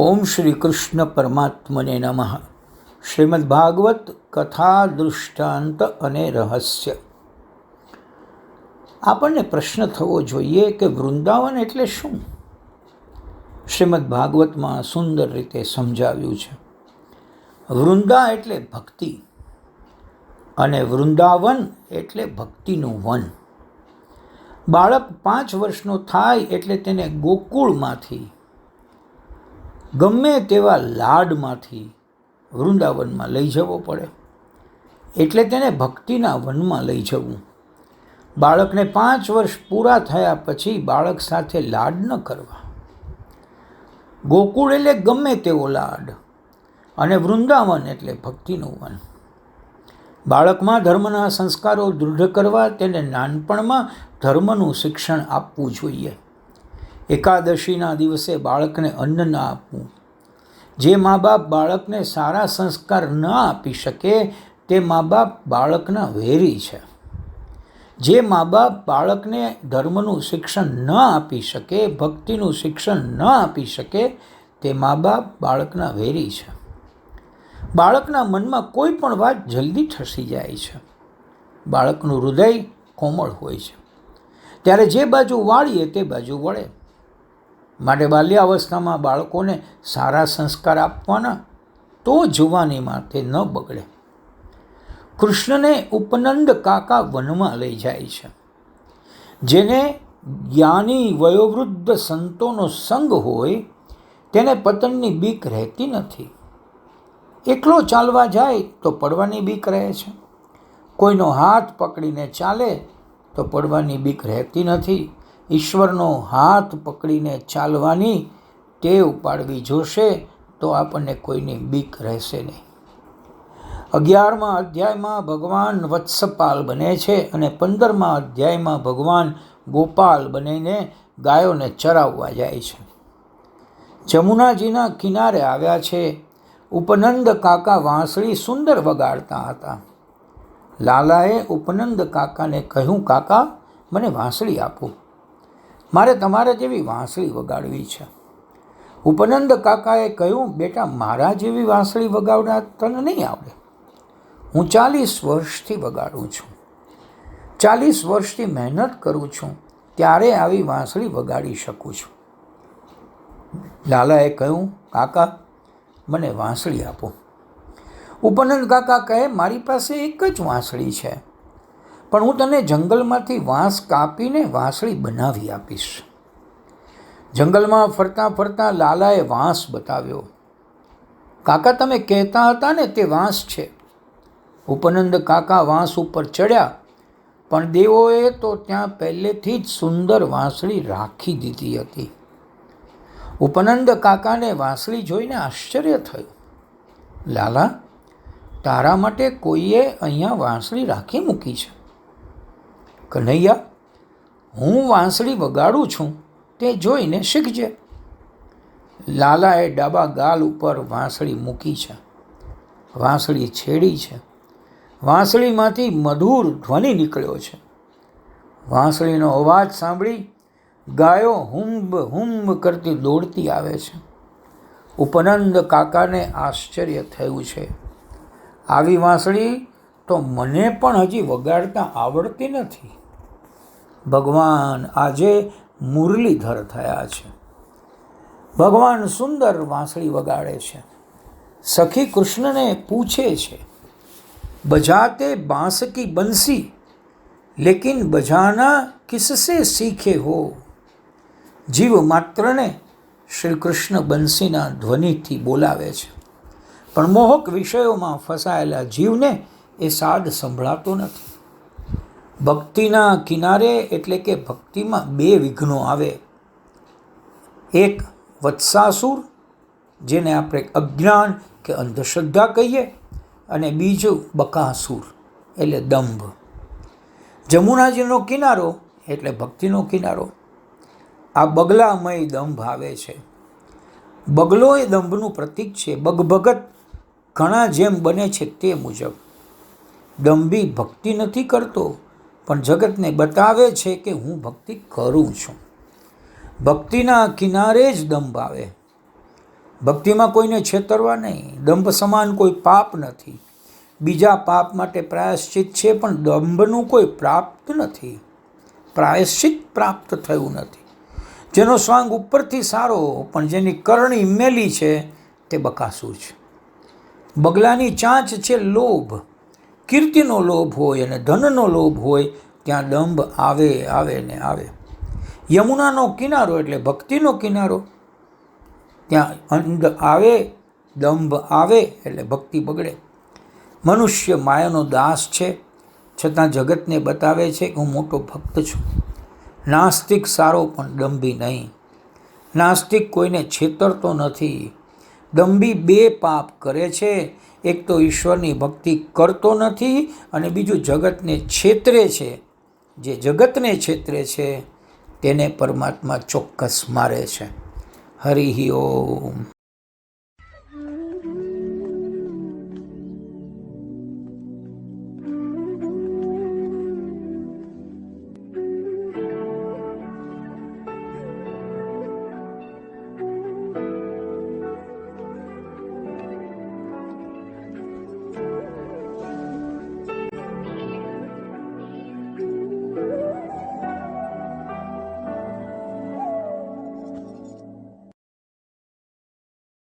ઓમ શ્રી કૃષ્ણ પરમાત્મને નમઃ. શ્રીમદ્ ભાગવત કથા દૃષ્ટાંત અને રહસ્ય. આપણને પ્રશ્ન થવો જોઈએ કે વૃંદાવન એટલે શું? શ્રીમદ્ ભાગવતમાં સુંદર રીતે સમજાવ્યું છે. વૃંદા એટલે ભક્તિ અને વૃંદાવન એટલે ભક્તિનું વન. બાળક 5 વર્ષનો થાય એટલે તેને ગોકુળમાંથી ગમે તેવા લાડમાંથી વૃંદાવનમાં લઈ જવો પડે, એટલે તેને ભક્તિના વનમાં લઈ જવું. બાળકને 5 વર્ષ પૂરા થયા પછી બાળક સાથે લાડ ન કરવા. ગોકુળ એટલે ગમે તેવો લાડ અને વૃંદાવન એટલે ભક્તિનું વન. બાળકમાં ધર્મના સંસ્કારો દૃઢ કરવા તેને નાનપણમાં ધર્મનું શિક્ષણ આપવું જોઈએ. એકાદશીના દિવસે બાળકને અન્ન ના આપવું. જે મા બાપ બાળકને સારા સંસ્કાર ન આપી શકે તે મા બાપ બાળકના વેરી છે. જે મા બાપ બાળકને ધર્મનું શિક્ષણ ન આપી શકે, ભક્તિનું શિક્ષણ ન આપી શકે, તે મા બાપ બાળકના વેરી છે. બાળકના મનમાં કોઈ પણ વાત જલ્દી ઠસી જાય છે. બાળકનું હૃદય કોમળ હોય છે, ત્યારે જે બાજુ વાળીએ તે બાજુ વળે. માટે બાલ્યાવસ્થામાં બાળકોને સારા સંસ્કાર આપવાના, તો જુવાનીમાં તે ન બગડે. કૃષ્ણને ઉપનંદ કાકા વનમાં લઈ જાય છે. જેને જ્ઞાની વયોવૃદ્ધ સંતોનો સંગ હોય તેને પતનની બીક રહેતી નથી. એકલો ચાલવા જાય તો પડવાની બીક રહે છે. કોઈનો હાથ પકડીને ચાલે તો પડવાની બીક રહેતી નથી. ઈશ્વરનો હાથ પકડીને ચાલવાની ટેવ પાડવી જોશે તો આપણને કોઈની બીક રહેશે નહીં. 11મા અધ્યાયમાં ભગવાન વત્સપાલ બને છે અને 15મા અધ્યાયમાં ભગવાન ગોપાલ બનીને ગાયોને ચરાવવા જાય છે. જમુનાજીના કિનારે આવ્યા છે. ઉપનંદ કાકા વાંસળી સુંદર વગાડતા હતા. લાલાએ ઉપનંદ કાકાને કહ્યું, કાકા, મને વાંસળી આપો. મારે તમારા જેવી વાંસળી વગાડવી છે. ઉપનંદ કાકાએ કહ્યું, બેટા, મારા જેવી વાંસળી વગાડવા તને નહીં આવડે. હું 40 વર્ષથી વગાડું છું. 40 વર્ષથી મહેનત કરું છું, ત્યારે આવી વાંસળી વગાડી શકું છું. લાલાએ કહ્યું, કાકા, મને વાંસળી આપો. ઉપનંદ કાકા કહે, મારી પાસે એક જ વાંસળી છે, પણ હું તને જંગલમાંથી વાંસ કાપીને વાંસળી બનાવી આપીશ. જંગલમાં ફરતા ફરતા લાલાએ વાંસ બતાવ્યો. કાકા, તમે કહેતા હતા ને તે વાંસ છે. ઉપનંદ કાકા વાંસ ઉપર ચડ્યા, પણ દેવોએ તો ત્યાં પહેલેથી જ સુંદર વાંસળી રાખી દીધી હતી. ઉપનંદ કાકાને વાંસળી જોઈને આશ્ચર્ય થયું. લાલા, તારા માટે કોઈએ અહીંયા વાંસળી રાખી મૂકી છે. કન્હૈયા, હું વાંસળી વગાડું છું તે જોઈને શીખજે. લાલાએ ડાબા ગાલ ઉપર વાંસળી મૂકી છે. વાંસળી છેડી છે. વાંસળીમાંથી મધુર ધ્વનિ નીકળ્યો છે. વાંસળીનો અવાજ સાંભળી ગાયો હુંબ હુંબ કરતી દોડતી આવે છે. ઉપનંદ કાકાને આશ્ચર્ય થયું છે. આવી વાંસળી તો મને પણ હજી વગાડતા આવડતી નથી. ભગવાન આજે મુરલીધર થયા છે. ભગવાન સુંદર વાંસળી વગાડે છે. સખી કૃષ્ણને પૂછે છે, બજાતે બાંસ કી બંસી, લેકિન બજાના કિસસે સીખે હો. જીવ માત્રને શ્રી કૃષ્ણ બંસીના ધ્વનિથી બોલાવે છે, પણ મોહક વિષયોમાં ફસાયેલા જીવને એ સાદ સંભળાતો નથી. ભક્તિના કિનારે એટલે કે ભક્તિમાં 2 વિઘ્નો આવે. એક વત્સાસુર, જેને આપણે અજ્ઞાન કે અંધશ્રદ્ધા કહીએ, અને બીજું બકાસુર એટલે દંભ. જમુનાજીનો કિનારો એટલે ભક્તિનો કિનારો. આ બગલામય દંભ આવે છે. બગલો એ દંભનું પ્રતીક છે. બગભગત ઘણા જેમ બને છે તે મુજબ. દંભી ભક્તિ નથી કરતો, પણ જગતને બતાવે છે કે હું ભક્તિ કરું છું. ભક્તિના કિનારે જ દંભ આવે. ભક્તિમાં કોઈને છેતરવા નહીં. દંભ સમાન કોઈ પાપ નથી. બીજા પાપ માટે પ્રાયશ્ચિત છે, પણ દંભનું કોઈ પ્રાપ્ત નથી. પ્રાયશ્ચિત પ્રાપ્ત થયું નથી. જેનો સ્વાંગ ઉપરથી સારો પણ જેની કરણી મેલી છે તે બકાસુર છે. બગલાની ચાંચ છે લોભ. કીર્તિનો લોભ હોય અને ધનનો લોભ હોય ત્યાં દંભ આવે ને આવે. યમુનાનો કિનારો એટલે ભક્તિનો કિનારો. ત્યાં અંધ આવે, દંભ આવે એટલે ભક્તિ બગડે. મનુષ્ય માયાનો દાસ છે, છતાં જગતને બતાવે છે કે હું મોટો ભક્ત છું. નાસ્તિક સારો પણ દંભી નહીં. નાસ્તિક કોઈને છેતરતો નથી. દંભી બે પાપ કરે છે. એક તો ઈશ્વરની ભક્તિ કરતો નથી અને બીજું જગતને છેતરે છે. જે જગતને છેતરે છે તેને પરમાત્મા ચોક્કસ મારે છે. હરિ ઓમ.